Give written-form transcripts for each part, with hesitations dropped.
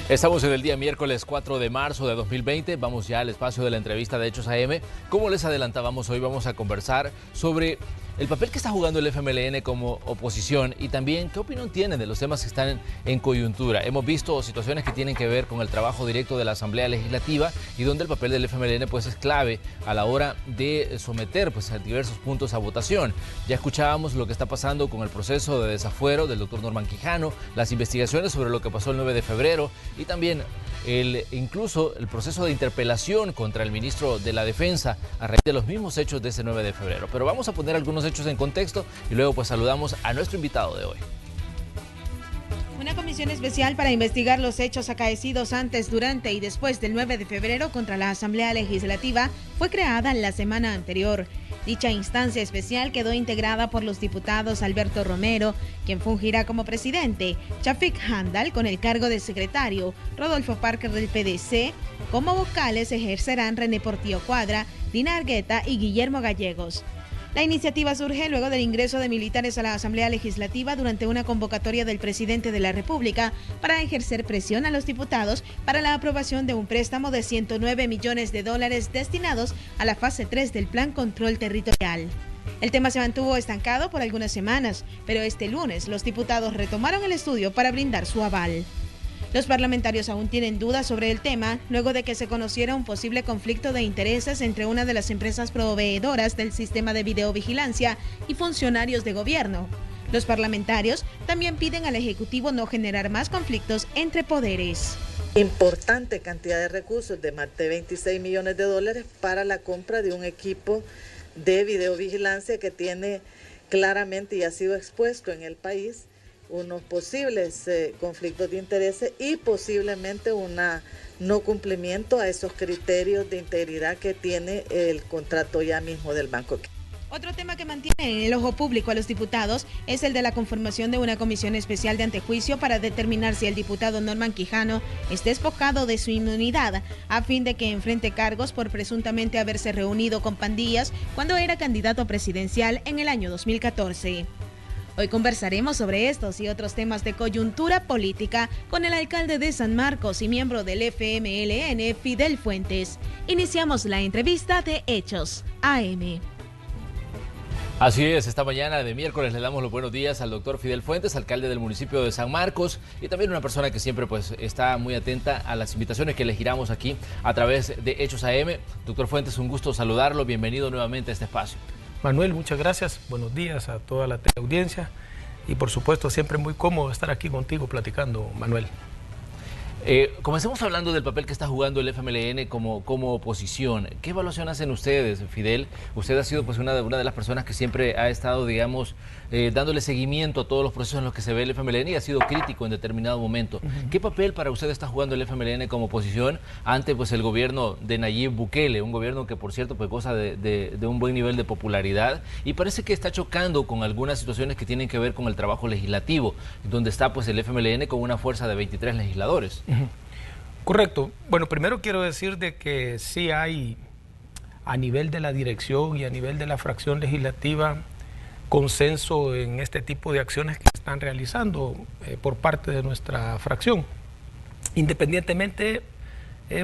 Estamos en el día miércoles 4 de marzo de 2020, vamos ya al espacio de la entrevista de Hechos AM. Como les adelantábamos, hoy vamos a conversar sobre el papel que está jugando el FMLN como oposición y también qué opinión tienen de los temas que están en coyuntura. Hemos visto situaciones que tienen que ver con el trabajo directo de la Asamblea Legislativa y donde el papel del FMLN pues es clave a la hora de someter pues a diversos puntos a votación. Ya escuchábamos lo que está pasando con el proceso de desafuero del doctor Norman Quijano, las investigaciones sobre lo que pasó el 9 de febrero y también incluso el proceso de interpelación contra el ministro de la Defensa a raíz de los mismos hechos de ese 9 de febrero. Pero vamos a poner algunos hechos en contexto y luego pues saludamos a nuestro invitado de hoy. Una comisión especial para investigar los hechos acaecidos antes, durante y después del 9 de febrero contra la Asamblea Legislativa fue creada la semana anterior. Dicha instancia especial quedó integrada por los diputados Alberto Romero, quien fungirá como presidente, Chafik Handal con el cargo de secretario, Rodolfo Parker del PDC. Como vocales ejercerán René Portillo Cuadra, Dina Argueta y Guillermo Gallegos. La iniciativa surge luego del ingreso de militares a la Asamblea Legislativa durante una convocatoria del presidente de la República para ejercer presión a los diputados para la aprobación de un préstamo de $109 millones destinados a la fase 3 del Plan Control Territorial. El tema se mantuvo estancado por algunas semanas, pero este lunes los diputados retomaron el estudio para brindar su aval. Los parlamentarios aún tienen dudas sobre el tema, luego de que se conociera un posible conflicto de intereses entre una de las empresas proveedoras del sistema de videovigilancia y funcionarios de gobierno. Los parlamentarios también piden al Ejecutivo no generar más conflictos entre poderes. Importante cantidad de recursos de más de $26 millones para la compra de un equipo de videovigilancia que tiene claramente y ha sido expuesto en el país unos posibles conflictos de intereses y posiblemente un no cumplimiento a esos criterios de integridad que tiene el contrato ya mismo del banco. Otro tema que mantiene en el ojo público a los diputados es el de la conformación de una comisión especial de antejuicio para determinar si el diputado Norman Quijano es despojado de su inmunidad a fin de que enfrente cargos por presuntamente haberse reunido con pandillas cuando era candidato presidencial en el año 2014. Hoy conversaremos sobre estos y otros temas de coyuntura política con el alcalde de San Marcos y miembro del FMLN, Fidel Fuentes. Iniciamos la entrevista de Hechos AM. Así es, esta mañana de miércoles le damos los buenos días al doctor Fidel Fuentes, alcalde del municipio de San Marcos y también una persona que siempre pues está muy atenta a las invitaciones que le giramos aquí a través de Hechos AM. Doctor Fuentes, un gusto saludarlo, bienvenido nuevamente a este espacio. Manuel, muchas gracias, buenos días a toda la teleaudiencia y por supuesto siempre muy cómodo estar aquí contigo platicando, Manuel. Comencemos hablando del papel que está jugando el FMLN como oposición. ¿Qué evaluación hacen ustedes, Fidel? Usted ha sido pues una de las personas que siempre ha estado, digamos, dándole seguimiento a todos los procesos en los que se ve el FMLN y ha sido crítico en determinado momento. ¿Qué papel para usted está jugando el FMLN como oposición ante pues el gobierno de Nayib Bukele? Un gobierno que, por cierto, pues goza de un buen nivel de popularidad y parece que está chocando con algunas situaciones que tienen que ver con el trabajo legislativo, donde está pues el FMLN con una fuerza de 23 legisladores. Correcto. Bueno, primero quiero decir de que sí hay a nivel de la dirección y a nivel de la fracción legislativa consenso en este tipo de acciones que están realizando por parte de nuestra fracción. Independientemente,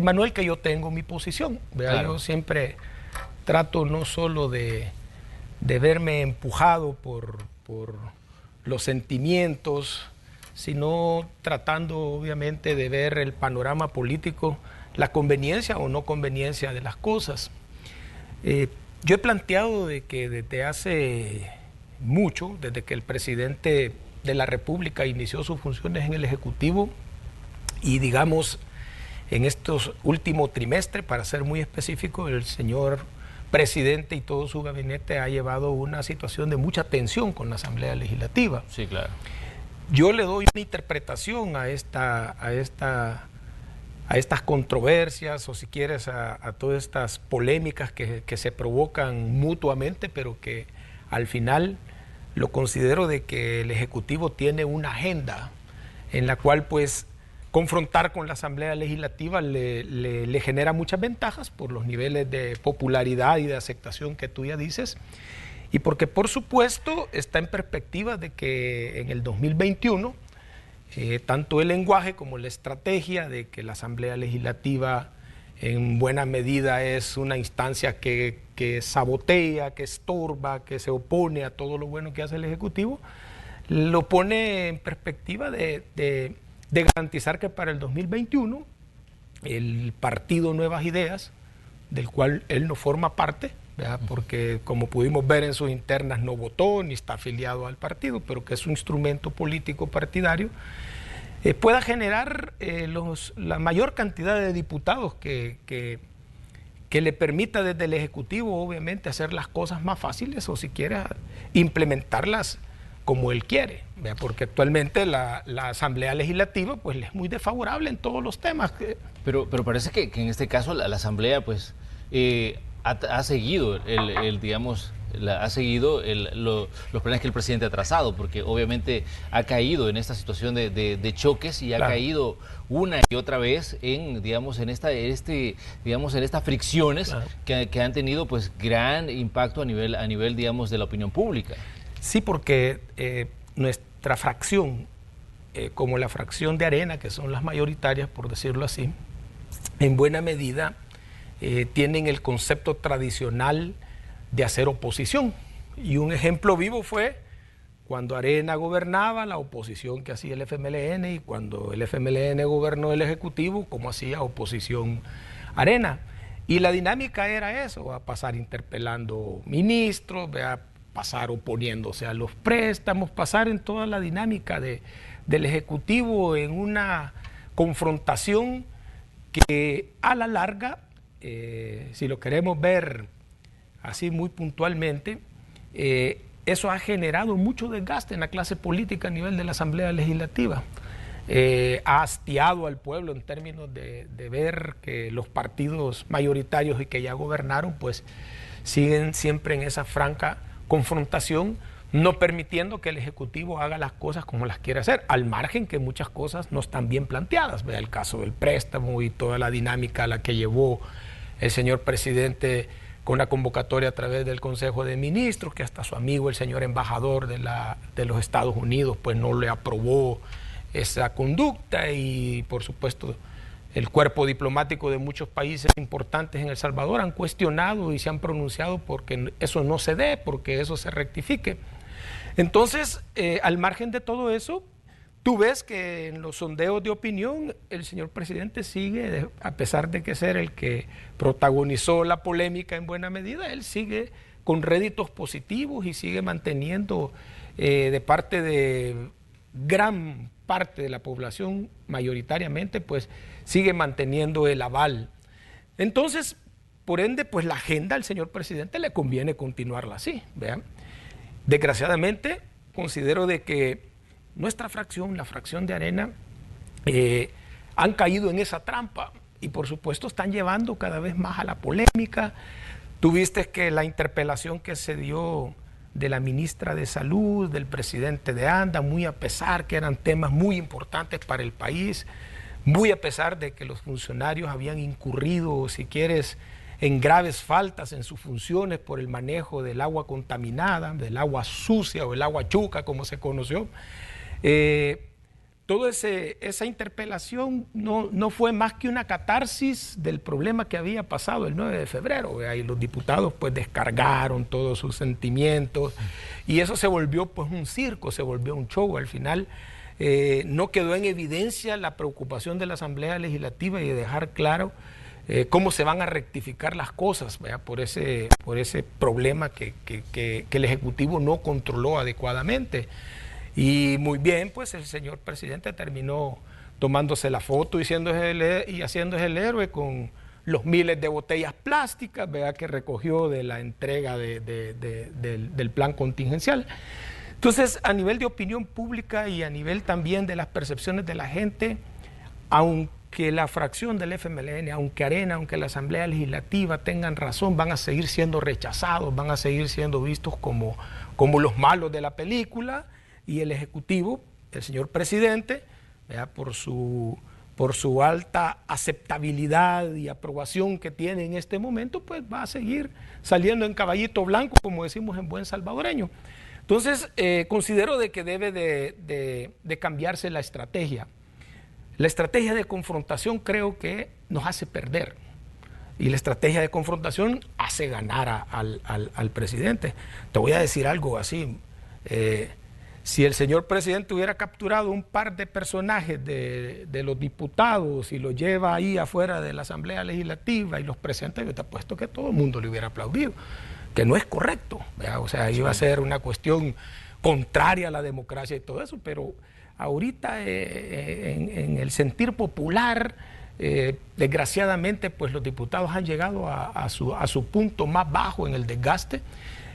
Manuel, que yo tengo mi posición. Claro. Yo siempre trato no solo de verme empujado por los sentimientos, sino tratando obviamente de ver el panorama político, la conveniencia o no conveniencia de las cosas. Yo he planteado de que desde hace mucho, desde que el presidente de la República inició sus funciones en el Ejecutivo y digamos en estos últimos trimestres, para ser muy específico, el señor presidente y todo su gabinete ha llevado una situación de mucha tensión con la Asamblea Legislativa. Sí, claro. Yo le doy una interpretación a estas controversias o si quieres a todas estas polémicas que se provocan mutuamente, pero que al final lo considero de que el Ejecutivo tiene una agenda en la cual pues confrontar con la Asamblea Legislativa le genera muchas ventajas por los niveles de popularidad y de aceptación que tú ya dices. Y porque por supuesto está en perspectiva de que en el 2021 tanto el lenguaje como la estrategia de que la Asamblea Legislativa en buena medida es una instancia que sabotea, que estorba, que se opone a todo lo bueno que hace el Ejecutivo, lo pone en perspectiva de garantizar que para el 2021 el partido Nuevas Ideas, del cual él no forma parte, ¿verdad? Porque como pudimos ver en sus internas no votó ni está afiliado al partido, pero que es un instrumento político partidario, pueda generar la mayor cantidad de diputados que le permita desde el Ejecutivo obviamente hacer las cosas más fáciles o siquiera implementarlas como él quiere, ¿verdad? Porque actualmente la Asamblea Legislativa pues le es muy desfavorable en todos los temas. Pero parece que en este caso la Asamblea pues ha seguido los planes que el presidente ha trazado, porque obviamente ha caído en esta situación de choques y ha caído una y otra vez en estas fricciones que han tenido pues gran impacto a nivel digamos de la opinión pública. Sí, porque nuestra fracción, como la fracción de Arena, que son las mayoritarias, por decirlo así, en buena medida tienen el concepto tradicional de hacer oposición. Y un ejemplo vivo fue cuando Arena gobernaba, la oposición que hacía el FMLN, y cuando el FMLN gobernó el Ejecutivo, como hacía oposición Arena. Y la dinámica era eso, a pasar interpelando ministros, a pasar oponiéndose a los préstamos, pasar en toda la dinámica del Ejecutivo en una confrontación que a la larga, si lo queremos ver así muy puntualmente, eso ha generado mucho desgaste en la clase política a nivel de la Asamblea Legislativa. Ha hastiado al pueblo en términos de ver que los partidos mayoritarios y que ya gobernaron pues siguen siempre en esa franca confrontación, no permitiendo que el Ejecutivo haga las cosas como las quiere hacer, al margen que muchas cosas no están bien planteadas. Vea el caso del préstamo y toda la dinámica a la que llevó el señor presidente con la convocatoria a través del Consejo de Ministros, que hasta su amigo, el señor embajador de los Estados Unidos, pues no le aprobó esa conducta, y por supuesto el cuerpo diplomático de muchos países importantes en El Salvador han cuestionado y se han pronunciado porque eso no se dé, porque eso se rectifique. Entonces, al margen de todo eso, tú ves que en los sondeos de opinión el señor presidente sigue, a pesar de que ser el que protagonizó la polémica en buena medida, él sigue con réditos positivos y sigue manteniendo de parte de gran parte de la población, mayoritariamente, pues sigue manteniendo el aval. Entonces, por ende, pues la agenda al señor presidente le conviene continuarla así, ¿vean? Desgraciadamente, considero de que nuestra fracción, la fracción de Arena, han caído en esa trampa y por supuesto están llevando cada vez más a la polémica. Tuviste que la interpelación que se dio de la ministra de Salud, del presidente de ANDA, muy a pesar que eran temas muy importantes para el país, muy a pesar de que los funcionarios habían incurrido, si quieres, en graves faltas en sus funciones por el manejo del agua contaminada, del agua sucia o el agua chuca, como se conoció. Toda esa interpelación no fue más que una catarsis del problema que había pasado el 9 de febrero. ¿Vea? Y los diputados pues descargaron todos sus sentimientos y eso se volvió pues un circo, se volvió un show. Al final no quedó en evidencia la preocupación de la Asamblea Legislativa y de dejar claro cómo se van a rectificar las cosas, ¿vea? Por ese problema que el Ejecutivo no controló adecuadamente. Y muy bien, pues el señor presidente terminó tomándose la foto y haciéndose el héroe con los miles de botellas plásticas, ¿verdad?, que recogió de la entrega del plan contingencial. Entonces, a nivel de opinión pública y a nivel también de las percepciones de la gente, aunque la fracción del FMLN, aunque Arena, aunque la Asamblea Legislativa tengan razón, van a seguir siendo rechazados, van a seguir siendo vistos como los malos de la película. Y el Ejecutivo, el señor presidente, ¿verdad?, por su alta aceptabilidad y aprobación que tiene en este momento, pues va a seguir saliendo en caballito blanco, como decimos en buen salvadoreño. Entonces, considero de que debe de cambiarse la estrategia. La estrategia de confrontación creo que nos hace perder. Y la estrategia de confrontación hace ganar al presidente. Te voy a decir algo así. Si el señor presidente hubiera capturado un par de personajes de los diputados y los lleva ahí afuera de la Asamblea Legislativa y los presenta, yo te apuesto que todo el mundo le hubiera aplaudido, que no es correcto, ¿verdad? O sea, iba a ser una cuestión contraria a la democracia y todo eso, pero ahorita en el sentir popular, desgraciadamente, pues los diputados han llegado a su punto más bajo en el desgaste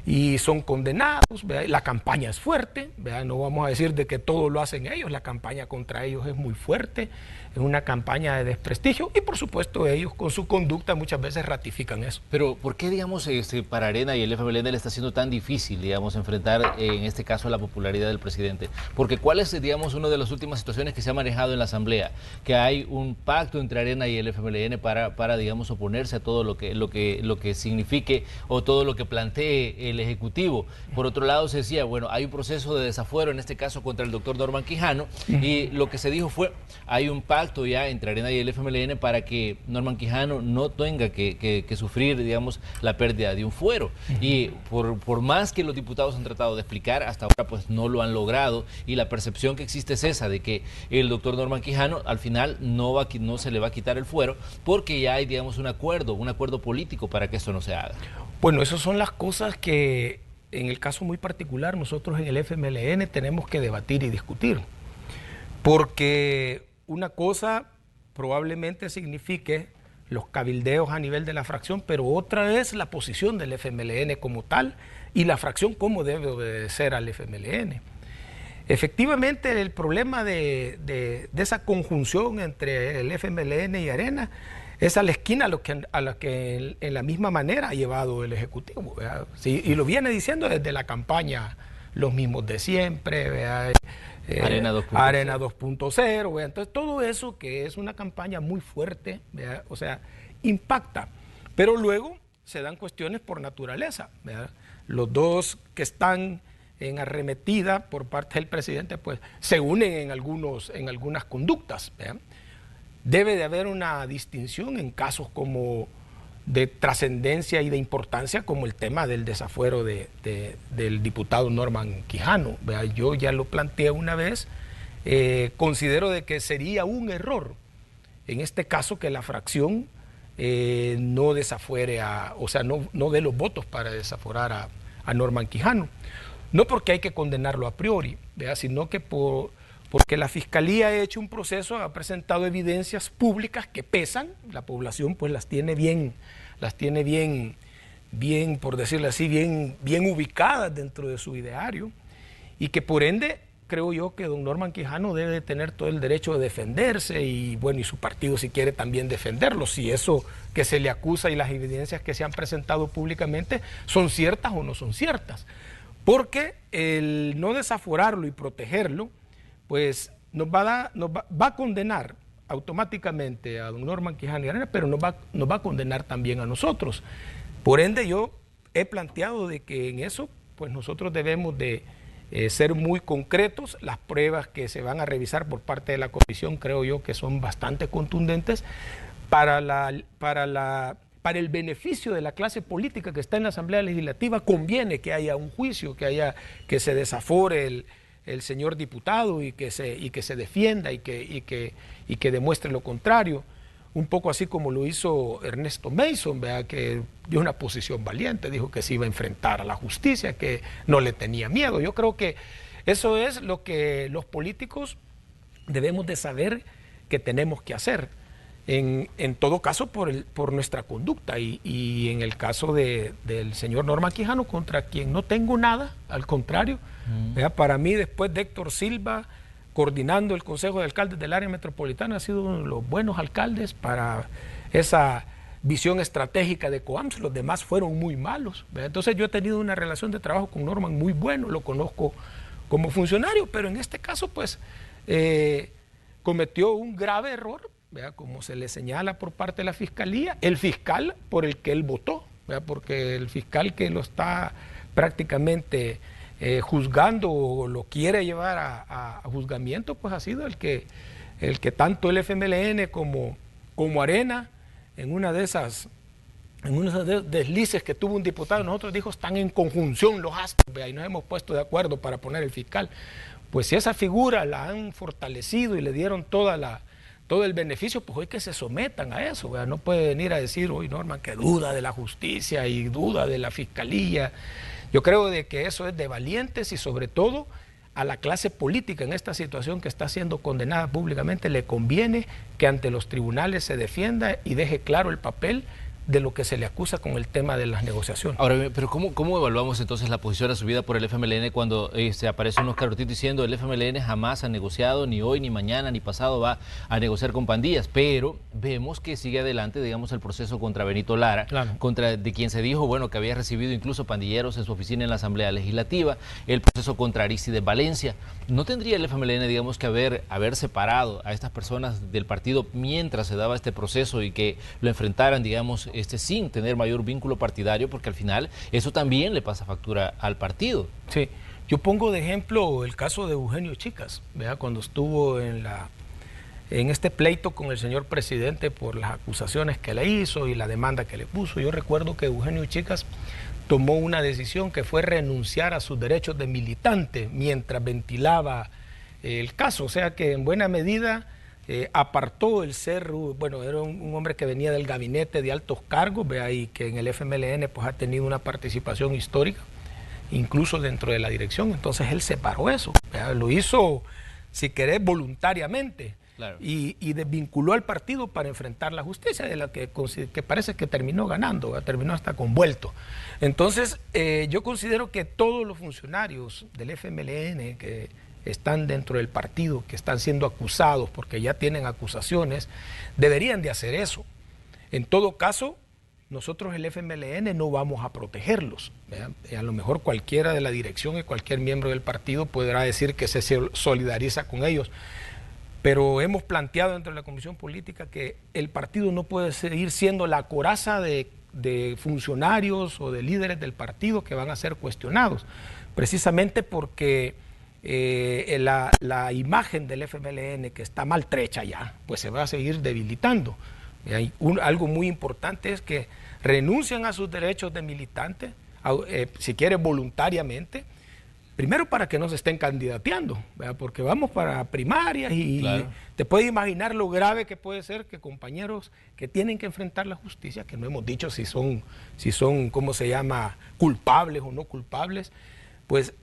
y son condenados, ¿verdad? La campaña es fuerte, ¿verdad? No vamos a decir de que todo lo hacen ellos, la campaña contra ellos es muy fuerte, es una campaña de desprestigio y por supuesto ellos con su conducta muchas veces ratifican eso. Pero ¿por qué, digamos, para Arena y el FMLN le está siendo tan difícil, digamos, enfrentar en este caso la popularidad del presidente? Porque ¿cuál es, digamos, una de las últimas situaciones que se ha manejado en la Asamblea? Que hay un pacto entre Arena y el FMLN para digamos, oponerse a todo lo que signifique o todo lo que plantee el Ejecutivo. Por otro lado se decía, bueno, hay un proceso de desafuero, en este caso contra el doctor Norman Quijano, y lo que se dijo fue, hay un pacto ya entre Arena y el FMLN para que Norman Quijano no tenga que sufrir, digamos, la pérdida de un fuero. Y por más que los diputados han tratado de explicar, hasta ahora pues no lo han logrado, y la percepción que existe es esa, de que el doctor Norman Quijano al final no se le va a quitar el fuero, porque ya hay, digamos, un acuerdo político para que esto no se haga. Bueno, esas son las cosas que en el caso muy particular nosotros en el FMLN tenemos que debatir y discutir, porque una cosa probablemente signifique los cabildeos a nivel de la fracción, pero otra es la posición del FMLN como tal y la fracción cómo debe obedecer al FMLN. Efectivamente, el problema de esa conjunción entre el FMLN y Arena es a la esquina a la que en la misma manera ha llevado el Ejecutivo, ¿verdad? Sí, y lo viene diciendo desde la campaña los mismos de siempre, ¿verdad? Arena 2.0, entonces todo eso que es una campaña muy fuerte, ¿verdad? O sea, impacta, pero luego se dan cuestiones por naturaleza, ¿verdad? Los dos que están en arremetida por parte del presidente, pues se unen en algunas conductas, ¿verdad? Debe de haber una distinción en casos como de trascendencia y de importancia como el tema del desafuero del diputado Norman Quijano. Yo ya lo planteé una vez, considero de que sería un error en este caso que la fracción no desafuere no dé los votos para desaforar a Norman Quijano. No porque hay que condenarlo a priori, ¿verdad? Sino que porque la Fiscalía ha hecho un proceso, ha presentado evidencias públicas que pesan, la población pues las tiene bien, por decirlo así, bien ubicadas dentro de su ideario, y que por ende creo yo que don Norman Quijano debe tener todo el derecho de defenderse y bueno, y su partido si quiere también defenderlo, si eso que se le acusa y las evidencias que se han presentado públicamente son ciertas o no son ciertas. Porque el no desaforarlo y protegerlo, pues nos va a condenar automáticamente a don Norman Quijano y Arena, pero nos va a condenar también a nosotros. Por ende, yo he planteado de que en eso, pues nosotros debemos de ser muy concretos. Las pruebas que se van a revisar por parte de la comisión creo yo que son bastante contundentes para el beneficio de la clase política que está en la Asamblea Legislativa. Conviene que haya un juicio, que se desafore el señor diputado y que se defienda y que demuestre lo contrario, un poco así como lo hizo Ernesto Mason, ¿verdad? Que dio una posición valiente, dijo que se iba a enfrentar a la justicia, que no le tenía miedo. Yo creo que eso es lo que los políticos debemos de saber que tenemos que hacer, en todo caso por nuestra conducta, y en el caso del señor Norman Quijano, contra quien no tengo nada, al contrario, para mí después de Héctor Silva, coordinando el Consejo de Alcaldes del área metropolitana, ha sido uno de los buenos alcaldes para esa visión estratégica de Coams. Los demás fueron muy malos, ¿verdad? Entonces yo he tenido una relación de trabajo con Norman muy bueno, lo conozco como funcionario, pero en este caso pues cometió un grave error, ¿verdad? Como se le señala por parte de la Fiscalía, el fiscal por el que él votó, ¿verdad? Porque el fiscal que lo está prácticamente juzgando o lo quiere llevar a juzgamiento, pues ha sido el que tanto el FMLN como Arena, en una de esas deslices que tuvo un diputado, nosotros dijo, están en conjunción los astros, y nos hemos puesto de acuerdo para poner el fiscal. Pues si esa figura la han fortalecido y le dieron todo el beneficio, pues hoy que se sometan a eso, ¿verdad? No puede venir a decir, hoy Norman, que duda de la justicia y duda de la fiscalía. Yo creo de que eso es de valientes y sobre todo a la clase política en esta situación que está siendo condenada públicamente le conviene que ante los tribunales se defienda y deje claro el papel de lo que se le acusa con el tema de las negociaciones. Ahora, pero ¿cómo evaluamos entonces la posición asumida por el FMLN cuando se aparece un Oscar Ortiz diciendo el FMLN jamás ha negociado, ni hoy, ni mañana, ni pasado va a negociar con pandillas? Pero vemos que sigue adelante, digamos, el proceso contra Benito Lara, claro, de quien se dijo, bueno, que había recibido incluso pandilleros en su oficina en la Asamblea Legislativa, el proceso contra Arístides Valencia. ¿No tendría el FMLN, digamos, que haber separado a estas personas del partido mientras se daba este proceso y que lo enfrentaran, digamos, sin tener mayor vínculo partidario, porque al final eso también le pasa factura al partido? Sí, yo pongo de ejemplo el caso de Eugenio Chicas, ¿verdad? Cuando estuvo en este pleito con el señor presidente por las acusaciones que le hizo y la demanda que le puso. Yo recuerdo que Eugenio Chicas tomó una decisión que fue renunciar a sus derechos de militante mientras ventilaba el caso, o sea que en buena medida apartó el ser, bueno, era un hombre que venía del gabinete de altos cargos, vea, y que en el FMLN pues ha tenido una participación histórica, incluso dentro de la dirección. Entonces él separó eso, vea, lo hizo, si querés, voluntariamente, claro, y desvinculó al partido para enfrentar la justicia, de la que parece que terminó ganando, ¿verdad? Terminó hasta convuelto. Entonces yo considero que todos los funcionarios del FMLN que están dentro del partido, que están siendo acusados porque ya tienen acusaciones, deberían de hacer eso. En todo caso, nosotros el FMLN no vamos a protegerlos, ¿verdad? A lo mejor cualquiera de la dirección y cualquier miembro del partido podrá decir que se solidariza con ellos, pero hemos planteado dentro de la Comisión Política que el partido no puede seguir siendo la coraza de funcionarios o de líderes del partido que van a ser cuestionados, precisamente porque la imagen del FMLN, que está maltrecha ya, pues se va a seguir debilitando. Algo muy importante es que renuncian a sus derechos de militante, si quiere voluntariamente, primero para que no se estén candidateando, ¿verdad? Porque vamos para primarias y claro, te puedes imaginar lo grave que puede ser que compañeros que tienen que enfrentar la justicia, que no hemos dicho si son ¿cómo se llama?, culpables o no culpables, pues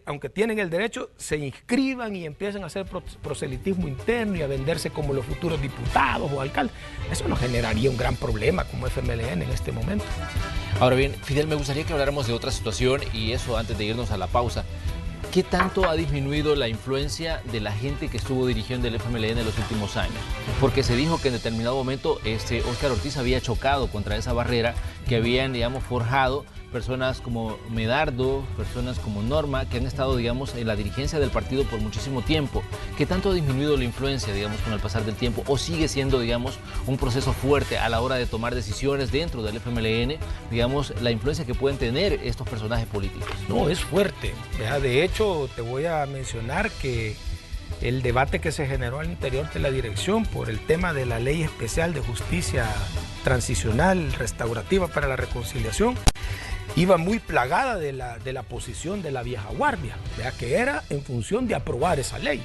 aunque tienen el derecho, se inscriban y empiezan a hacer proselitismo interno y a venderse como los futuros diputados o alcaldes. Eso nos generaría un gran problema como FMLN en este momento. Ahora bien, Fidel, me gustaría que habláramos de otra situación, y eso antes de irnos a la pausa. ¿Qué tanto ha disminuido la influencia de la gente que estuvo dirigiendo el FMLN en los últimos años? Porque se dijo que en determinado momento Oscar Ortiz había chocado contra esa barrera que habían, digamos, forjado personas como Medardo, personas como Norma, que han estado, digamos, en la dirigencia del partido por muchísimo tiempo. ¿Qué tanto ha disminuido la influencia, digamos, con el pasar del tiempo? ¿O sigue siendo, digamos, un proceso fuerte a la hora de tomar decisiones dentro del FMLN, digamos, la influencia que pueden tener estos personajes políticos? No, es fuerte. De hecho, te voy a mencionar que el debate que se generó al interior de la dirección por el tema de la Ley Especial de Justicia Transicional Restaurativa para la Reconciliación iba muy plagada de la posición de la vieja guardia, ¿verdad? Que era en función de aprobar esa ley.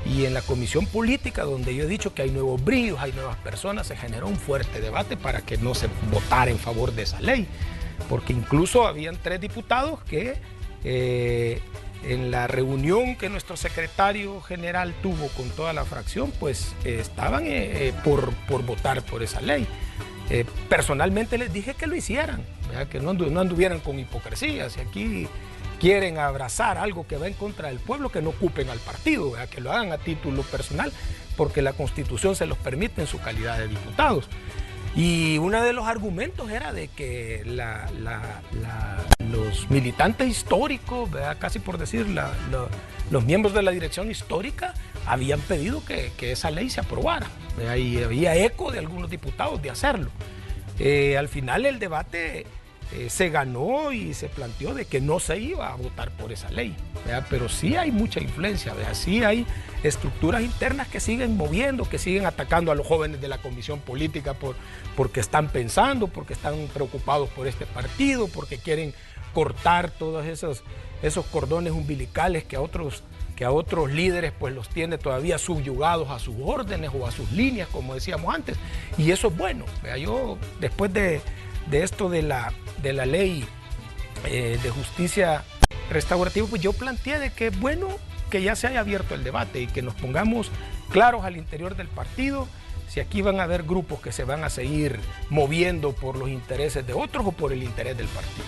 Y en la comisión política, donde yo he dicho que hay nuevos bríos, hay nuevas personas, se generó un fuerte debate para que no se votara en favor de esa ley, porque incluso habían 3 diputados que en la reunión que nuestro secretario general tuvo con toda la fracción, pues estaban por votar por esa ley. Personalmente les dije que lo hicieran, ¿verdad? Que no anduvieran con hipocresía. Si aquí quieren abrazar algo que va en contra del pueblo, que no ocupen al partido, ¿verdad? Que lo hagan a título personal, porque la Constitución se los permite en su calidad de diputados. Y uno de los argumentos era de que los militantes históricos, ¿verdad?, casi por decir, los miembros de la dirección histórica habían pedido que esa ley se aprobara, ¿verdad? Y había eco de algunos diputados de hacerlo. Al final el debate se ganó y se planteó de que no se iba a votar por esa ley, ¿verdad? Pero sí hay mucha influencia, ¿verdad? Sí hay estructuras internas que siguen moviendo, que siguen atacando a los jóvenes de la comisión política porque están pensando, porque están preocupados por este partido, porque quieren cortar todos esos cordones umbilicales que a otros líderes pues los tiene todavía subyugados a sus órdenes o a sus líneas, como decíamos antes, y eso es bueno, ¿verdad? Yo después de esto de la ley de justicia restaurativa, pues yo planteé de que es bueno que ya se haya abierto el debate y que nos pongamos claros al interior del partido si aquí van a haber grupos que se van a seguir moviendo por los intereses de otros o por el interés del partido.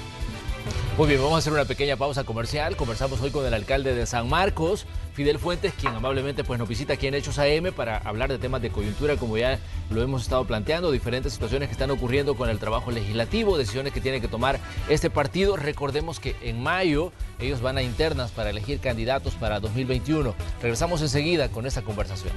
Muy bien, vamos a hacer una pequeña pausa comercial. Conversamos hoy con el alcalde de San Marcos, Fidel Fuentes, quien amablemente pues, nos visita aquí en Hechos AM para hablar de temas de coyuntura, como ya lo hemos estado planteando, diferentes situaciones que están ocurriendo con el trabajo legislativo, decisiones que tiene que tomar este partido. Recordemos que en mayo ellos van a internas para elegir candidatos para 2021. Regresamos enseguida con esta conversación.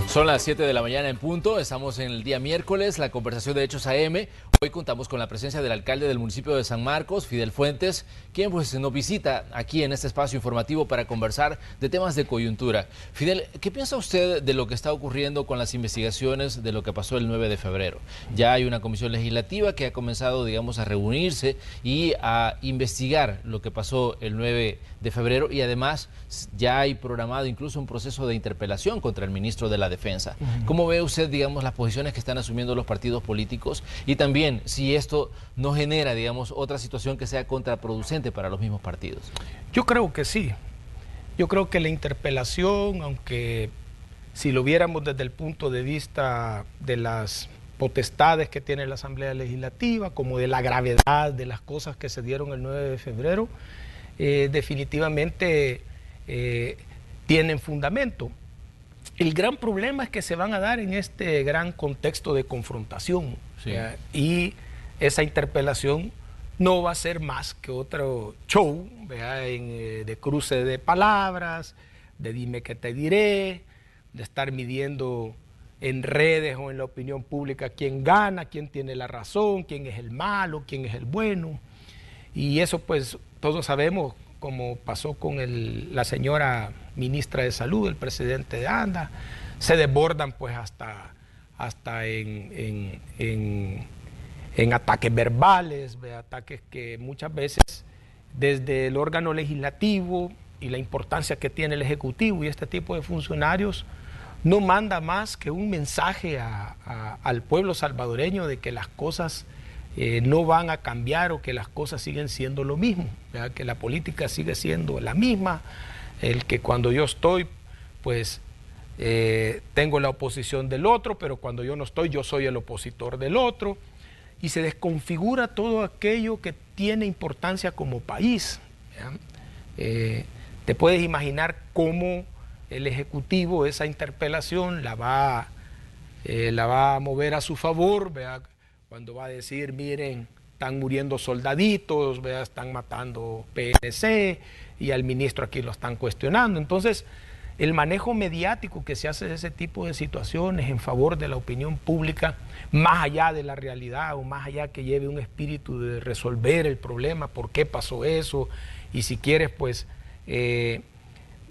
Son las 7 de la mañana en punto, estamos en el día miércoles, la conversación de Hechos AM. Hoy contamos con la presencia del alcalde del municipio de San Marcos, Fidel Fuentes, quien pues nos visita aquí en este espacio informativo para conversar de temas de coyuntura. Fidel, ¿qué piensa usted de lo que está ocurriendo con las investigaciones de lo que pasó el 9 de febrero? Ya hay una comisión legislativa que ha comenzado, digamos, a reunirse y a investigar lo que pasó el 9 de febrero y además ya hay programado incluso un proceso de interpelación contra el ministro de la Defensa. ¿Cómo ve usted, digamos, las posiciones que están asumiendo los partidos políticos y también si esto no genera, digamos, otra situación que sea contraproducente para los mismos partidos? Yo creo que sí. Yo creo que la interpelación, aunque si lo viéramos desde el punto de vista de las potestades que tiene la Asamblea Legislativa, como de la gravedad de las cosas que se dieron el 9 de febrero, definitivamente tienen fundamento. El gran problema es que se van a dar en este gran contexto de confrontación, sí. Y esa interpelación no va a ser más que otro show, de cruce de palabras, de dime que te diré, de estar midiendo en redes o en la opinión pública quién gana, quién tiene la razón, quién es el malo, quién es el bueno. Y eso pues todos sabemos, como pasó con la señora ministra de Salud, el presidente de ANDA, se desbordan pues hasta en ataques verbales, ataques que muchas veces desde el órgano legislativo y la importancia que tiene el Ejecutivo y este tipo de funcionarios no manda más que un mensaje al pueblo salvadoreño de que las cosas no van a cambiar o que las cosas siguen siendo lo mismo, ¿verdad? Que la política sigue siendo la misma, el que cuando yo estoy, pues tengo la oposición del otro, pero cuando yo no estoy, yo soy el opositor del otro, y se desconfigura todo aquello que tiene importancia como país. Te puedes imaginar cómo el Ejecutivo esa interpelación la va a mover a su favor, ¿verdad? Cuando va a decir, miren, están muriendo soldaditos, ¿verdad? Están matando PNC y al ministro aquí lo están cuestionando. Entonces, el manejo mediático que se hace de ese tipo de situaciones en favor de la opinión pública, más allá de la realidad o más allá que lleve un espíritu de resolver el problema, por qué pasó eso, y si quieres, pues,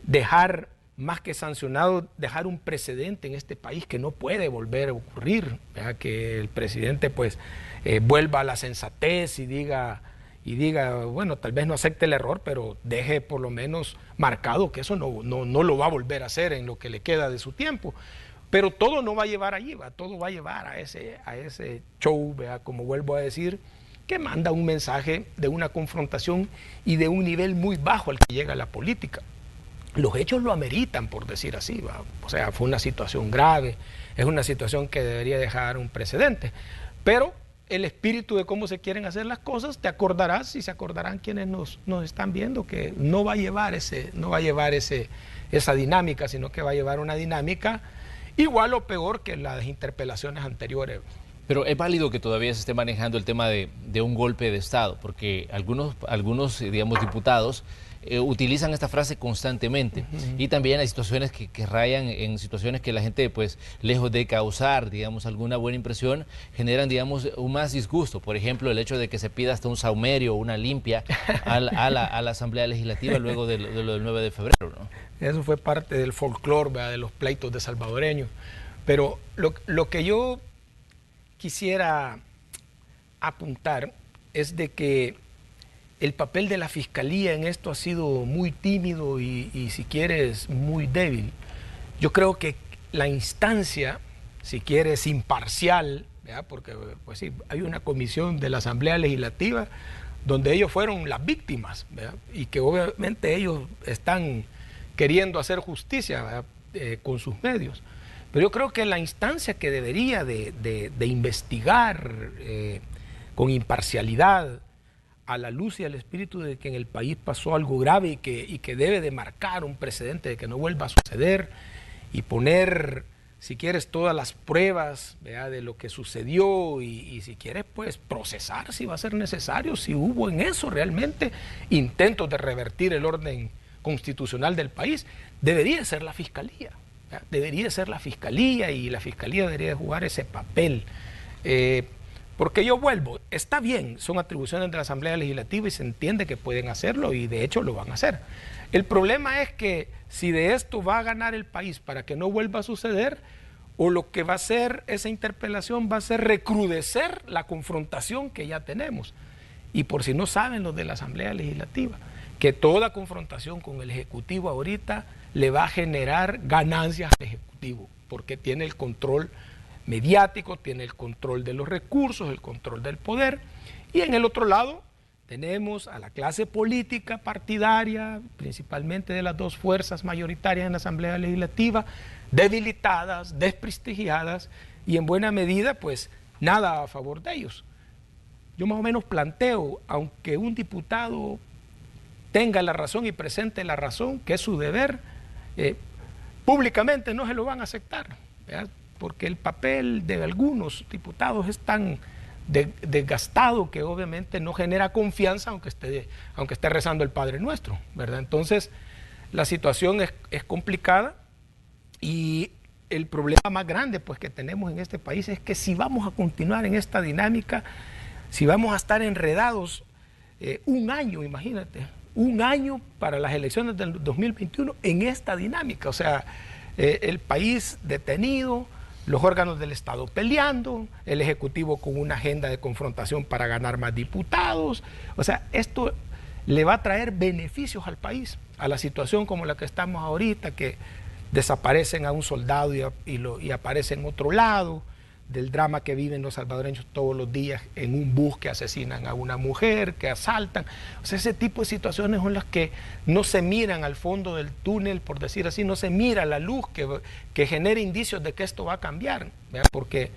dejar, más que sancionado, dejar un precedente en este país que no puede volver a ocurrir, ¿verdad? Que el presidente pues vuelva a la sensatez y diga, bueno, tal vez no acepte el error, pero deje por lo menos marcado que eso no lo va a volver a hacer en lo que le queda de su tiempo. Pero todo no va a llevar allí, todo va a llevar a ese show, ¿verdad? Como vuelvo a decir, que manda un mensaje de una confrontación y de un nivel muy bajo al que llega la política. Los hechos lo ameritan, por decir así, ¿va? O sea, fue una situación grave, es una situación que debería dejar un precedente, pero el espíritu de cómo se quieren hacer las cosas, te acordarás y se acordarán quienes nos están viendo que no va a llevar esa dinámica, sino que va a llevar una dinámica igual o peor que las interpelaciones anteriores. Pero es válido que todavía se esté manejando el tema de un golpe de Estado, porque algunos digamos, diputados utilizan esta frase constantemente. Y también hay situaciones que rayan en situaciones que la gente, pues, lejos de causar, digamos, alguna buena impresión, generan, digamos, un más disgusto. Por ejemplo, el hecho de que se pida hasta un saumerio o una limpia a la Asamblea Legislativa luego de lo del 9 de febrero, ¿no? Eso fue parte del folclore, de los pleitos de salvadoreños. Pero lo que yo quisiera apuntar es de que el papel de la Fiscalía en esto ha sido muy tímido y si quieres, muy débil. Yo creo que la instancia, si quieres, imparcial, ¿verdad? Porque pues sí, hay una comisión de la Asamblea Legislativa donde ellos fueron las víctimas, ¿verdad? Y que obviamente ellos están queriendo hacer justicia, con sus medios. Pero yo creo que la instancia que debería de investigar con imparcialidad, a la luz y al espíritu de que en el país pasó algo grave y que debe de marcar un precedente de que no vuelva a suceder, y poner, si quieres, todas las pruebas, ¿verdad?, de lo que sucedió y si quieres, pues procesar si va a ser necesario, si hubo en eso realmente intentos de revertir el orden constitucional del país. Debería ser la Fiscalía. Debería ser la Fiscalía, y la Fiscalía debería jugar ese papel. Porque yo vuelvo, está bien, son atribuciones de la Asamblea Legislativa y se entiende que pueden hacerlo y de hecho lo van a hacer. El problema es que si de esto va a ganar el país para que no vuelva a suceder, o lo que va a hacer esa interpelación va a ser recrudecer la confrontación que ya tenemos. Y por si no saben los de la Asamblea Legislativa, que toda confrontación con el Ejecutivo ahorita le va a generar ganancias al Ejecutivo, porque tiene el control mediático, tiene el control de los recursos, el control del poder, y en el otro lado tenemos a la clase política partidaria, principalmente de las dos fuerzas mayoritarias en la Asamblea Legislativa, debilitadas, desprestigiadas, y en buena medida, pues, nada a favor de ellos. Yo más o menos planteo, aunque un diputado tenga la razón y presente la razón, que es su deber, públicamente no se lo van a aceptar, ¿verdad? Porque el papel de algunos diputados es tan desgastado que obviamente no genera confianza, aunque esté rezando el Padre Nuestro, ¿verdad? Entonces, la situación es complicada, y el problema más grande, pues, que tenemos en este país es que si vamos a continuar en esta dinámica, si vamos a estar enredados un año, imagínate, un año para las elecciones del 2021 en esta dinámica, o sea, el país detenido, los órganos del Estado peleando, el Ejecutivo con una agenda de confrontación para ganar más diputados. O sea, esto le va a traer beneficios al país, a la situación como la que estamos ahorita, que desaparecen a un soldado y aparece en otro lado, del drama que viven los salvadoreños todos los días en un bus, que asesinan a una mujer, que asaltan. O sea, ese tipo de situaciones son las que no se miran al fondo del túnel, por decir así, no se mira la luz que genere indicios de que esto va a cambiar, ¿verdad? Porque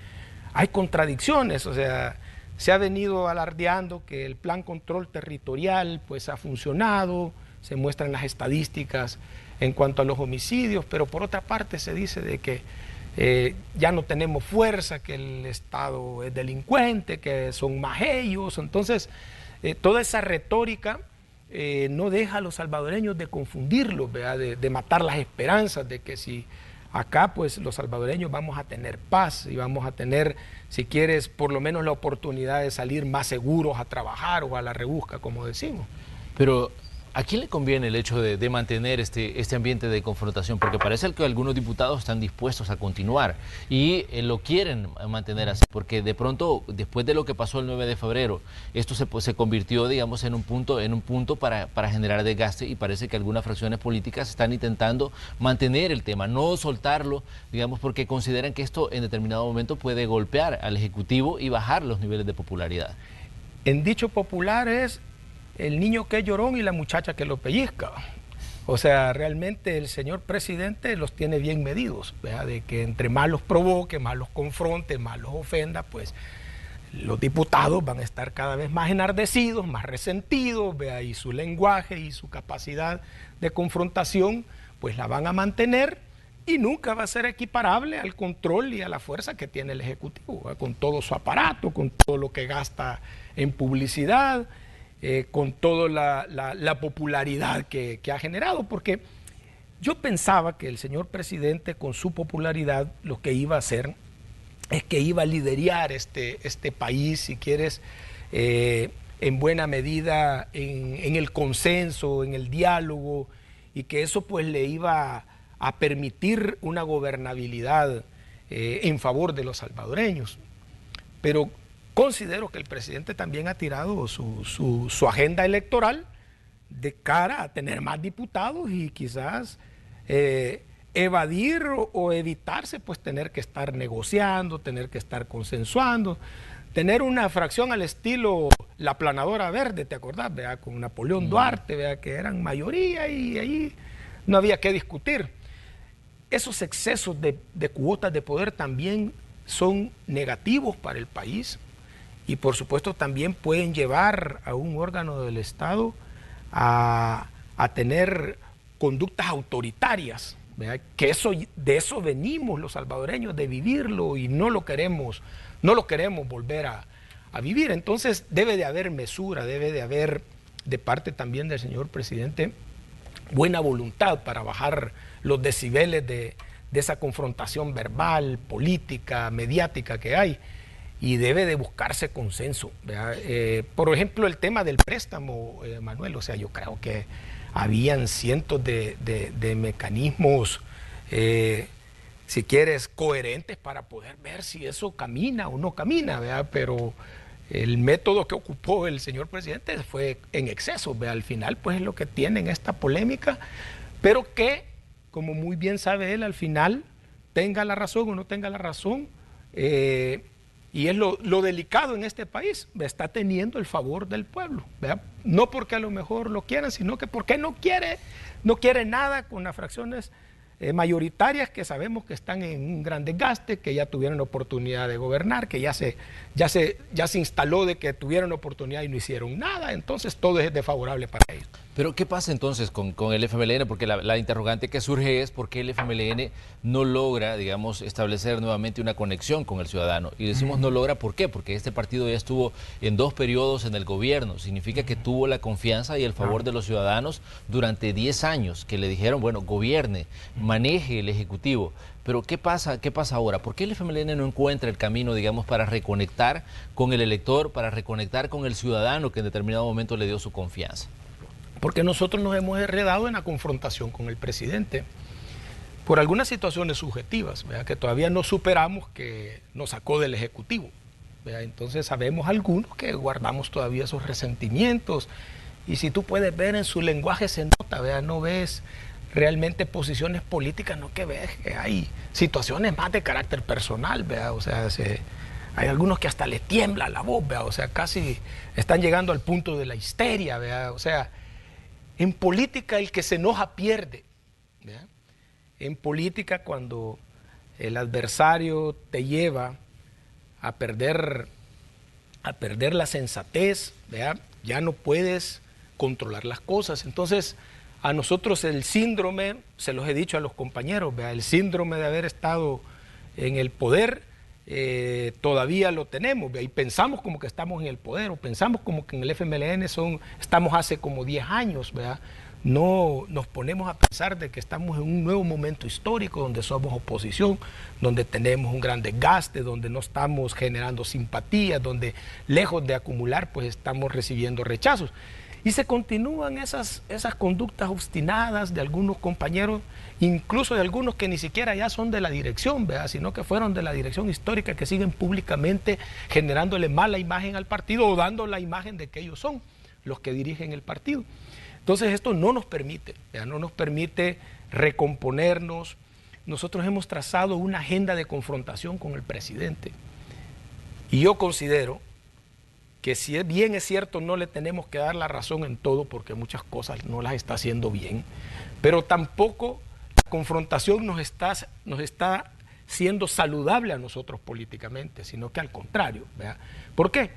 hay contradicciones. O sea, se ha venido alardeando que el plan control territorial pues ha funcionado, se muestran las estadísticas en cuanto a los homicidios, pero por otra parte se dice de que ya no tenemos fuerza, que el Estado es delincuente, que son más ellos. Entonces, toda esa retórica no deja a los salvadoreños de confundirlos, ¿verdad? De matar las esperanzas de que si acá, pues, los salvadoreños vamos a tener paz y vamos a tener, si quieres, por lo menos la oportunidad de salir más seguros a trabajar o a la rebusca, como decimos. Pero ¿a quién le conviene el hecho de mantener este ambiente de confrontación? Porque parece que algunos diputados están dispuestos a continuar y lo quieren mantener así, porque de pronto, después de lo que pasó el 9 de febrero, esto se convirtió, digamos, en un punto para generar desgaste, y parece que algunas fracciones políticas están intentando mantener el tema, no soltarlo, digamos, porque consideran que esto en determinado momento puede golpear al Ejecutivo y bajar los niveles de popularidad. En dicho popular es el niño que es llorón y la muchacha que lo pellizca. O sea, realmente el señor presidente los tiene bien medidos, ¿verdad? De que entre más los provoque, más los confronte, más los ofenda, pues los diputados van a estar cada vez más enardecidos, más resentidos, ¿verdad? Y su lenguaje y su capacidad de confrontación, pues la van a mantener, y nunca va a ser equiparable al control y a la fuerza que tiene el Ejecutivo, ¿verdad? Con todo su aparato, con todo lo que gasta en publicidad, con toda la popularidad que ha generado, porque yo pensaba que el señor presidente con su popularidad lo que iba a hacer es que iba a liderar este país, si quieres, en buena medida en el consenso, en el diálogo, y que eso pues le iba a permitir una gobernabilidad en favor de los salvadoreños. Pero considero que el presidente también ha tirado su agenda electoral de cara a tener más diputados y quizás evadir o evitarse pues tener que estar negociando, tener que estar consensuando, tener una fracción al estilo la Planadora Verde, ¿te acordás? ¿Vea? Con Napoleón Duarte, ¿vea? Que eran mayoría y ahí no había que discutir. Esos excesos de cuotas de poder también son negativos para el país y por supuesto también pueden llevar a un órgano del Estado a tener conductas autoritarias, ¿verdad? Que de eso venimos los salvadoreños, de vivirlo, y no lo queremos volver a vivir. Entonces debe de haber mesura, debe de haber de parte también del señor presidente buena voluntad para bajar los decibeles de esa confrontación verbal, política, mediática que hay, y debe de buscarse consenso, ¿verdad? Por ejemplo, el tema del préstamo, Manuel, o sea, yo creo que habían cientos de mecanismos, si quieres, coherentes para poder ver si eso camina o no camina, ¿verdad? Pero el método que ocupó el señor presidente fue en exceso, ¿verdad? Al final, pues es lo que tienen esta polémica, pero que, como muy bien sabe él, al final, tenga la razón o no tenga la razón, y es lo delicado en este país, está teniendo el favor del pueblo, ¿verdad? No porque a lo mejor lo quieran, sino que porque no quiere nada con las fracciones mayoritarias que sabemos que están en un gran desgaste, que ya tuvieron oportunidad de gobernar, que ya se instaló de que tuvieron oportunidad y no hicieron nada, entonces todo es desfavorable para ellos. Pero ¿qué pasa entonces con el FMLN? Porque la interrogante que surge es por qué el FMLN no logra, digamos, establecer nuevamente una conexión con el ciudadano. Y decimos no logra, ¿por qué? Porque este partido ya estuvo en 2 periodos en el gobierno. Significa que tuvo la confianza y el favor de los ciudadanos durante 10 años, que le dijeron, bueno, gobierne, maneje el Ejecutivo. Pero ¿qué pasa ahora? ¿Por qué el FMLN no encuentra el camino, digamos, para reconectar con el elector, para reconectar con el ciudadano que en determinado momento le dio su confianza? Porque nosotros nos hemos enredado en la confrontación con el presidente por algunas situaciones subjetivas, ¿verdad? Que todavía no superamos, que nos sacó del Ejecutivo, ¿verdad? Entonces sabemos algunos que guardamos todavía esos resentimientos, y si tú puedes ver en su lenguaje se nota, ¿verdad? No ves realmente posiciones políticas, no, que ves que hay situaciones más de carácter personal, ¿verdad? O sea, hay algunos que hasta les tiembla la voz, ¿verdad? O sea, casi están llegando al punto de la histeria, ¿verdad? O sea, en política el que se enoja pierde, ¿verdad? En política, cuando el adversario te lleva a perder la sensatez, ¿verdad? Ya no puedes controlar las cosas. Entonces, a nosotros el síndrome, se los he dicho a los compañeros, ¿verdad? El síndrome de haber estado en el poder, todavía lo tenemos, ¿verdad? Y pensamos como que estamos en el poder, o pensamos como que en el FMLN estamos hace como 10 años, ¿verdad? No nos ponemos a pensar de que estamos en un nuevo momento histórico donde somos oposición, donde tenemos un gran desgaste, donde no estamos generando simpatía, donde lejos de acumular pues estamos recibiendo rechazos. Y se continúan esas conductas obstinadas de algunos compañeros, incluso de algunos que ni siquiera ya son de la dirección, ¿verdad? Sino que fueron de la dirección histórica, que siguen públicamente generándole mala imagen al partido o dando la imagen de que ellos son los que dirigen el partido. Entonces esto no nos permite, ¿verdad? No nos permite recomponernos. Nosotros hemos trazado una agenda de confrontación con el presidente. Y yo considero que si bien es cierto, no le tenemos que dar la razón en todo, porque muchas cosas no las está haciendo bien, pero tampoco la confrontación nos está siendo saludable a nosotros políticamente, sino que al contrario, ¿verdad? ¿Por qué?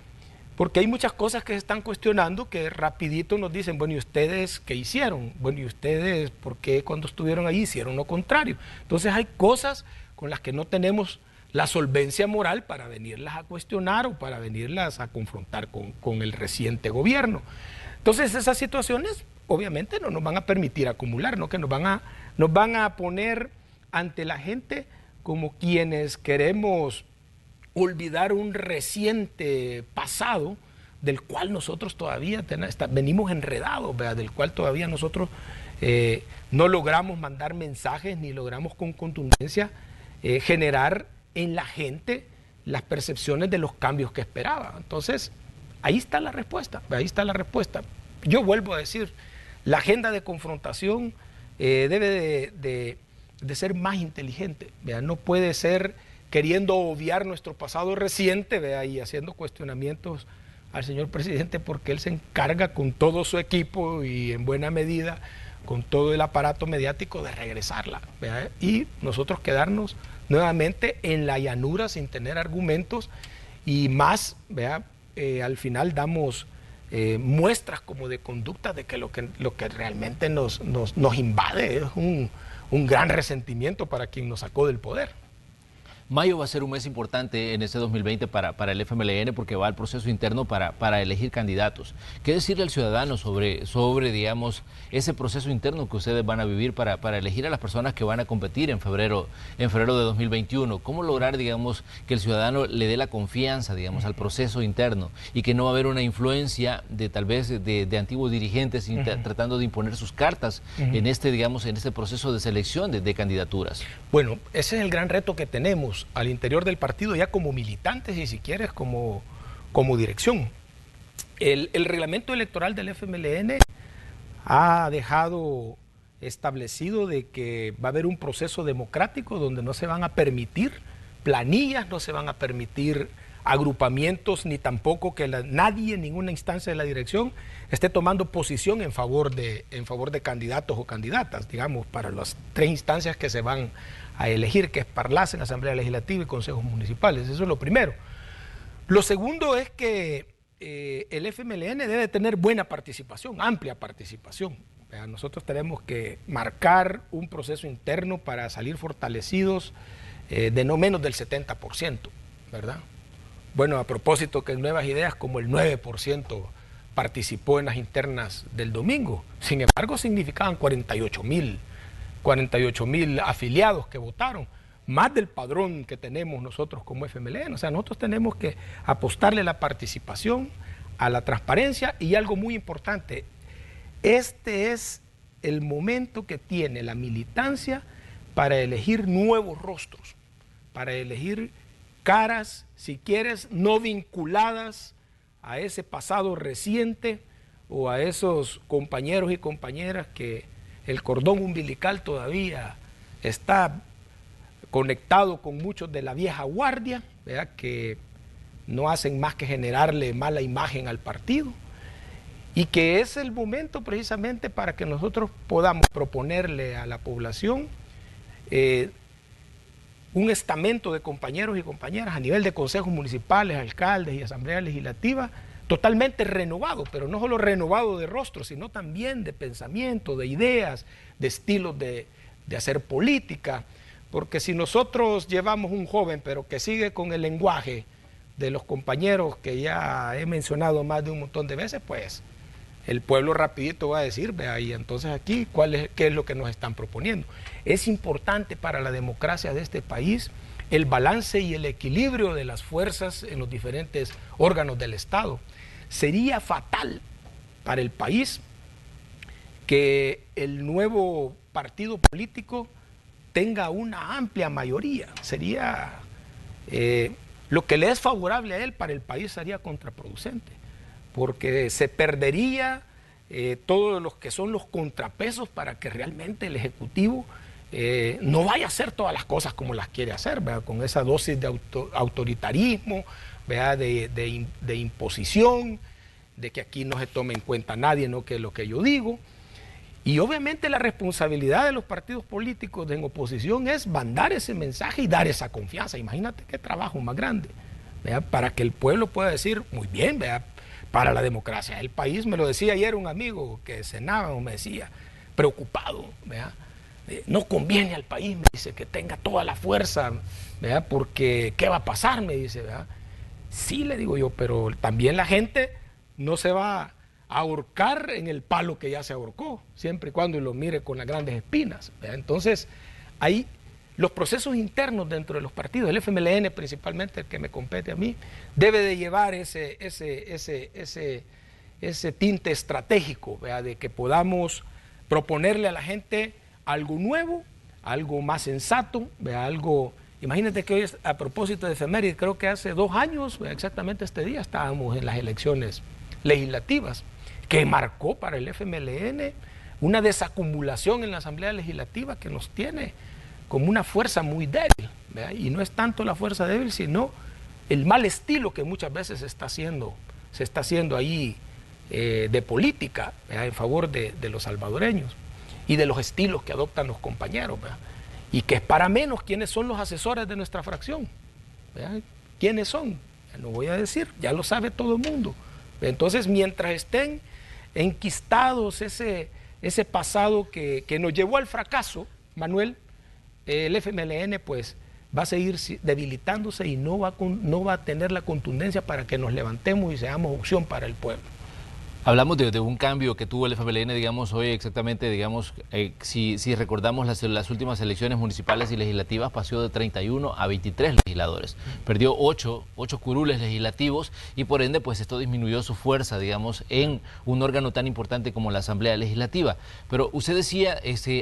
Porque hay muchas cosas que se están cuestionando que rapidito nos dicen, bueno, ¿y ustedes qué hicieron? Bueno, ¿y ustedes por qué cuando estuvieron ahí hicieron lo contrario? Entonces hay cosas con las que no tenemos la solvencia moral para venirlas a cuestionar o para venirlas a confrontar con el reciente gobierno. Entonces esas situaciones obviamente no nos van a permitir acumular, ¿no? Que nos van a poner ante la gente como quienes queremos olvidar un reciente pasado del cual nosotros todavía venimos enredados, ¿verdad? Del cual todavía nosotros no logramos mandar mensajes ni logramos con contundencia generar en la gente las percepciones de los cambios que esperaba. Entonces, ahí está la respuesta, ahí está la respuesta. Yo vuelvo a decir, la agenda de confrontación debe de ser más inteligente, ¿verdad? No puede ser queriendo obviar nuestro pasado reciente, ¿verdad? Y haciendo cuestionamientos al señor presidente porque él se encarga con todo su equipo y en buena medida con todo el aparato mediático de regresarla, ¿verdad? Y nosotros quedarnos nuevamente en la llanura sin tener argumentos y más, ¿verdad? Al final damos muestras como de conducta de que lo que realmente nos invade es un gran resentimiento para quien nos sacó del poder. Mayo va a ser un mes importante en este 2020 para el FMLN porque va al proceso interno para elegir candidatos. ¿Qué decirle al ciudadano sobre digamos, ese proceso interno que ustedes van a vivir para elegir a las personas que van a competir en febrero de 2021? ¿Cómo lograr, digamos, que el ciudadano le dé la confianza, digamos, al proceso interno y que no va a haber una influencia de tal vez de antiguos dirigentes tratando de imponer sus cartas en digamos, en este proceso de selección de candidaturas? Bueno, ese es el gran reto que tenemos al interior del partido, ya como militantes y si quieres como dirección. El reglamento electoral del FMLN ha dejado establecido de que va a haber un proceso democrático donde no se van a permitir planillas, no se van a permitir agrupamientos, ni tampoco que nadie en ninguna instancia de la dirección esté tomando posición en favor de candidatos o candidatas, digamos, para las 3 instancias que se van a elegir, que es Parlacen, Asamblea Legislativa y Consejos Municipales. Eso es lo primero. Lo segundo es que el FMLN debe tener buena participación, amplia participación. Nosotros tenemos que marcar un proceso interno para salir fortalecidos de no menos del 70%, ¿verdad? Bueno, a propósito que en Nuevas Ideas como el 9% participó en las internas del domingo. Sin embargo, significaban 48,000 afiliados que votaron, más del padrón que tenemos nosotros como FMLN. O sea, nosotros tenemos que apostarle a la participación, a la transparencia y algo muy importante, este es el momento que tiene la militancia para elegir nuevos rostros, para elegir caras, si quieres, no vinculadas a ese pasado reciente o a esos compañeros y compañeras que el cordón umbilical todavía está conectado con muchos de la vieja guardia, ¿verdad? Que no hacen más que generarle mala imagen al partido y que es el momento precisamente para que nosotros podamos proponerle a la población un estamento de compañeros y compañeras a nivel de consejos municipales, alcaldes y asamblea legislativa totalmente renovado, pero no solo renovado de rostro, sino también de pensamiento, de ideas, de estilos de hacer política, porque si nosotros llevamos un joven pero que sigue con el lenguaje de los compañeros que ya he mencionado más de un montón de veces, pues el pueblo rapidito va a decir, vea, y entonces aquí, ¿qué es lo que nos están proponiendo? Es importante para la democracia de este país el balance y el equilibrio de las fuerzas en los diferentes órganos del Estado. Sería fatal para el país que el nuevo partido político tenga una amplia mayoría. Sería lo que le es favorable a él para el país sería contraproducente, porque se perdería todos los que son los contrapesos para que realmente el Ejecutivo no vaya a hacer todas las cosas como las quiere hacer, ¿verdad? Con esa dosis de autoritarismo, ¿verdad? De imposición, de que aquí no se tome en cuenta nadie, no que lo que yo digo. Y obviamente la responsabilidad de los partidos políticos en oposición es mandar ese mensaje y dar esa confianza. Imagínate qué trabajo más grande. ¿verdad? Para que el pueblo pueda decir, muy bien, ¿verdad? Para la democracia del país. Me lo decía ayer un amigo que cenaba, me decía, preocupado, ¿verdad? No conviene al país, me dice, que tenga toda la fuerza, ¿verdad? Porque ¿qué va a pasar? Me dice, ¿verdad? Sí, le digo yo, pero también la gente no se va a ahorcar en el palo que ya se ahorcó, siempre y cuando lo mire con las grandes espinas, ¿verdad? Entonces, ahí los procesos internos dentro de los partidos, el FMLN principalmente, el que me compete a mí, debe de llevar ese tinte estratégico, ¿verdad? De que podamos proponerle a la gente algo nuevo, algo más sensato, ¿verdad? Algo... Imagínate que hoy, a propósito de efemérides, creo que hace 2 años, exactamente este día, estábamos en las elecciones legislativas, que marcó para el FMLN una desacumulación en la Asamblea Legislativa que nos tiene como una fuerza muy débil, ¿verdad? Y no es tanto la fuerza débil, sino el mal estilo que muchas veces se está haciendo ahí de política, ¿verdad? En favor de los salvadoreños y de los estilos que adoptan los compañeros, ¿verdad? Y que es para menos quiénes son los asesores de nuestra fracción, ¿verdad? ¿Quiénes son? Ya no voy a decir, ya lo sabe todo el mundo. Entonces, mientras estén enquistados ese pasado que nos llevó al fracaso, Manuel, el FMLN pues va a seguir debilitándose y no va a tener la contundencia para que nos levantemos y seamos opción para el pueblo. Hablamos de un cambio que tuvo el FMLN, digamos, hoy exactamente, digamos, si recordamos las últimas elecciones municipales y legislativas, pasó de 31 a 23 legisladores. Perdió 8 curules legislativos y por ende, pues esto disminuyó su fuerza, digamos, en un órgano tan importante como la Asamblea Legislativa. Pero usted decía,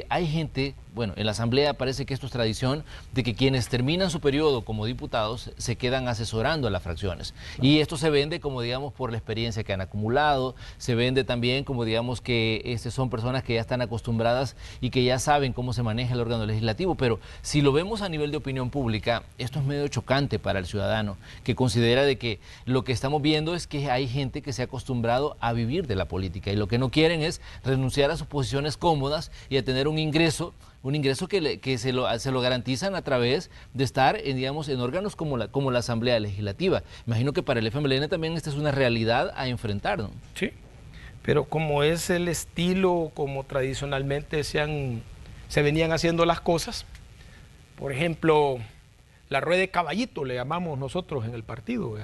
hay gente, bueno, en la Asamblea parece que esto es tradición, de que quienes terminan su periodo como diputados se quedan asesorando a las fracciones. Y esto se vende como, digamos, por la experiencia que han acumulado. Se vende también como, digamos, que son personas que ya están acostumbradas y que ya saben cómo se maneja el órgano legislativo, pero si lo vemos a nivel de opinión pública, esto es medio chocante para el ciudadano, que considera de que lo que estamos viendo es que hay gente que se ha acostumbrado a vivir de la política y lo que no quieren es renunciar a sus posiciones cómodas y a tener un ingreso que se lo garantizan a través de estar digamos, en órganos como la Asamblea Legislativa. Imagino que para el FMLN también esta es una realidad a enfrentar, ¿no? Sí, pero como es el estilo, como tradicionalmente se venían haciendo las cosas, por ejemplo, la rueda de caballito le llamamos nosotros en el partido,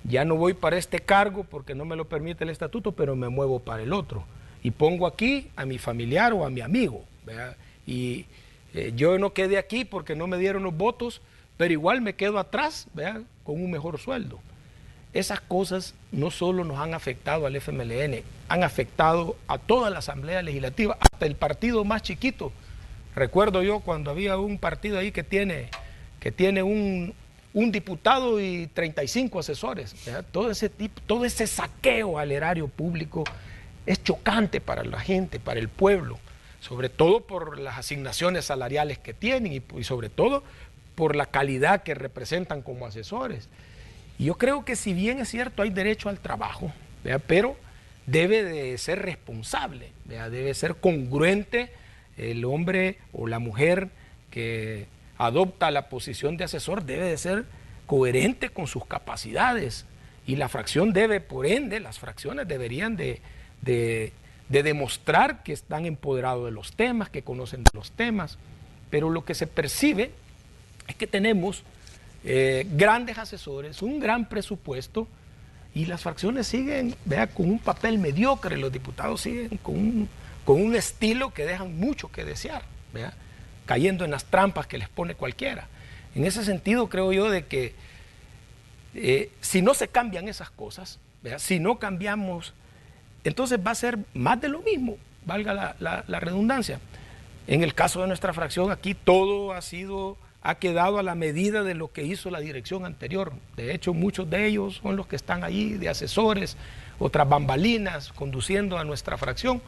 ya no voy para este cargo porque no me lo permite el estatuto, pero me muevo para el otro y pongo aquí a mi familiar o a mi amigo, ¿verdad? Y yo no quedé aquí porque no me dieron los votos, pero igual me quedo atrás, ¿verdad? Con un mejor sueldo. Esas cosas no solo nos han afectado al FMLN, han afectado a toda la Asamblea Legislativa, hasta el partido más chiquito. Recuerdo yo cuando había un partido ahí que tiene un diputado y 35 asesores, ¿verdad? Todo ese saqueo al erario público es chocante para la gente, para el pueblo, sobre todo por las asignaciones salariales que tienen y sobre todo por la calidad que representan como asesores. Y yo creo que si bien es cierto hay derecho al trabajo, ¿verdad? Pero debe de ser responsable, ¿verdad? Debe ser congruente el hombre o la mujer que adopta la posición de asesor, debe de ser coherente con sus capacidades y la fracción debe, por ende, las fracciones deberían de demostrar que están empoderados de los temas, que conocen de los temas, pero lo que se percibe es que tenemos grandes asesores, un gran presupuesto y las fracciones siguen, vea, con un papel mediocre, los diputados siguen con un estilo que dejan mucho que desear, vea, cayendo en las trampas que les pone cualquiera. En ese sentido creo yo de que si no se cambian esas cosas, vea, si no cambiamos, entonces va a ser más de lo mismo, valga la redundancia. En el caso de nuestra fracción aquí todo ha quedado a la medida de lo que hizo la dirección anterior. De hecho, muchos de ellos son los que están ahí de asesores, otras bambalinas, conduciendo a nuestra fracción.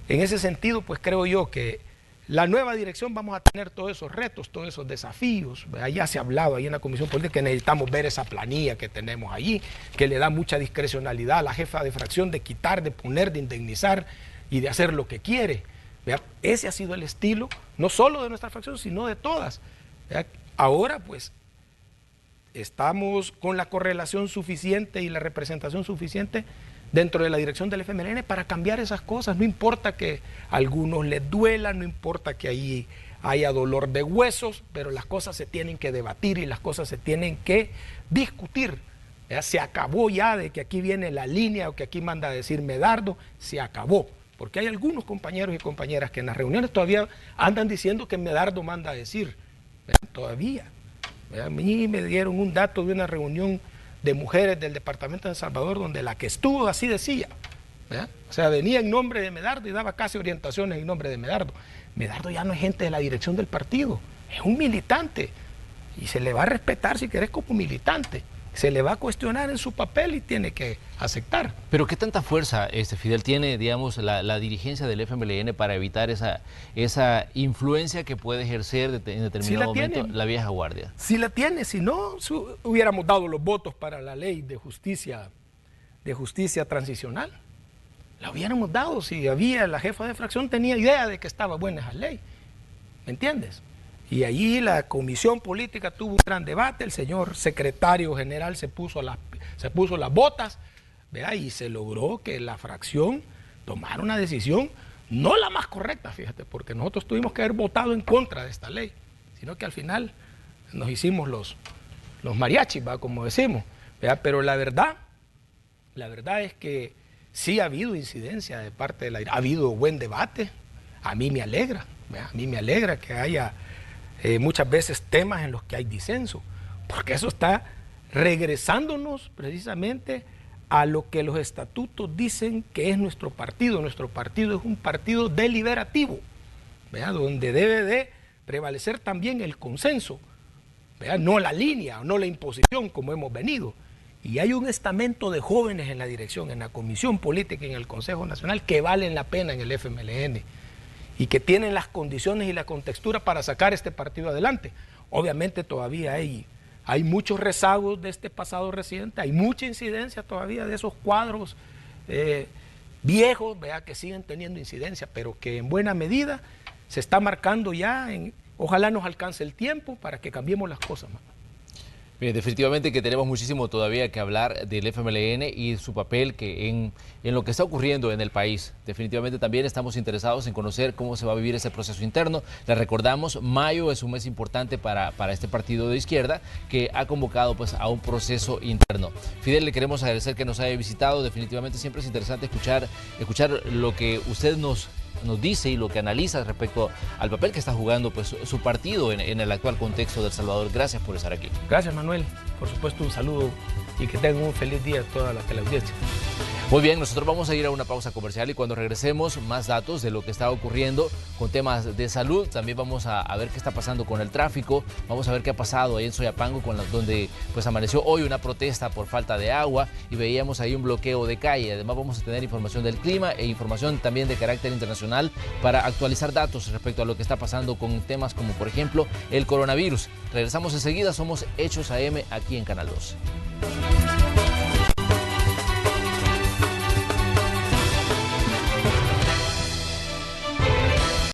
En ese sentido, pues creo yo que la nueva dirección vamos a tener todos esos retos, todos esos desafíos. Ya se ha hablado ahí en la Comisión Política que necesitamos ver esa planilla que tenemos allí, que le da mucha discrecionalidad a la jefa de fracción de quitar, de poner, de indemnizar y de hacer lo que quiere. Ese ha sido el estilo, no solo de nuestra fracción, sino de todas. Ahora, pues, estamos con la correlación suficiente y la representación suficiente dentro de la dirección del FMLN para cambiar esas cosas. No importa que a algunos les duela, no importa que ahí haya dolor de huesos, pero las cosas se tienen que debatir y las cosas se tienen que discutir. Se acabó ya de que aquí viene la línea o que aquí manda a decir Medardo, se acabó. Porque hay algunos compañeros y compañeras que en las reuniones todavía andan diciendo que Medardo manda a decir. Todavía. A mí me dieron un dato de una reunión de mujeres del departamento de El Salvador donde la que estuvo así decía. O sea, venía en nombre de Medardo y daba casi orientaciones en nombre de Medardo. Medardo ya no es gente de la dirección del partido, es un militante y se le va a respetar si querés como militante. Se le va a cuestionar en su papel y tiene que aceptar. Pero ¿qué tanta fuerza, Fidel, tiene, digamos, la dirigencia del FMLN para evitar esa influencia que puede ejercer en determinado momento la vieja guardia? Sí la tiene, si no hubiéramos dado los votos para la ley de justicia transicional. La hubiéramos dado si la jefa de fracción tenía idea de que estaba buena esa ley. ¿Me entiendes? Y allí la comisión política tuvo un gran debate, el señor secretario general se puso las botas, ¿verdad? Y se logró que la fracción tomara una decisión, no la más correcta, fíjate, porque nosotros tuvimos que haber votado en contra de esta ley, sino que al final nos hicimos los mariachis, ¿va? Como decimos, ¿verdad? Pero la verdad es que sí ha habido incidencia de parte de ha habido buen debate, a mí me alegra, ¿verdad? A mí me alegra que haya muchas veces temas en los que hay disenso, porque eso está regresándonos precisamente a lo que los estatutos dicen que es nuestro partido. Nuestro partido es un partido deliberativo, ¿verdad? Donde debe de prevalecer también el consenso, ¿verdad? No la línea, no la imposición como hemos venido. Y hay un estamento de jóvenes en la dirección, en la Comisión Política y en el Consejo Nacional que valen la pena en el FMLN y que tienen las condiciones y la contextura para sacar este partido adelante. Obviamente todavía hay muchos rezagos de este pasado reciente, hay mucha incidencia todavía de esos cuadros viejos, ¿verdad? Que siguen teniendo incidencia, pero que en buena medida se está marcando ya, ojalá nos alcance el tiempo para que cambiemos las cosas, ¿no? Bien, definitivamente que tenemos muchísimo todavía que hablar del FMLN y su papel en lo que está ocurriendo en el país. Definitivamente también estamos interesados en conocer cómo se va a vivir ese proceso interno. Les recordamos, mayo es un mes importante para este partido de izquierda que ha convocado pues a un proceso interno. Fidel, le queremos agradecer que nos haya visitado. Definitivamente siempre es interesante escuchar lo que usted nos dice y lo que analiza respecto al papel que está jugando pues su partido en el actual contexto de El Salvador. Gracias por estar aquí. Gracias, Manuel. Por supuesto, un saludo y que tengan un feliz día a toda la teleaudiencia. Muy bien, nosotros vamos a ir a una pausa comercial y cuando regresemos más datos de lo que está ocurriendo con temas de salud. También vamos a ver qué está pasando con el tráfico, vamos a ver qué ha pasado ahí en Soyapango donde pues amaneció hoy una protesta por falta de agua y veíamos ahí un bloqueo de calle. Además vamos a tener información del clima e información también de carácter internacional para actualizar datos respecto a lo que está pasando con temas como por ejemplo el coronavirus. Regresamos enseguida, somos Hechos AM aquí en Canal 2.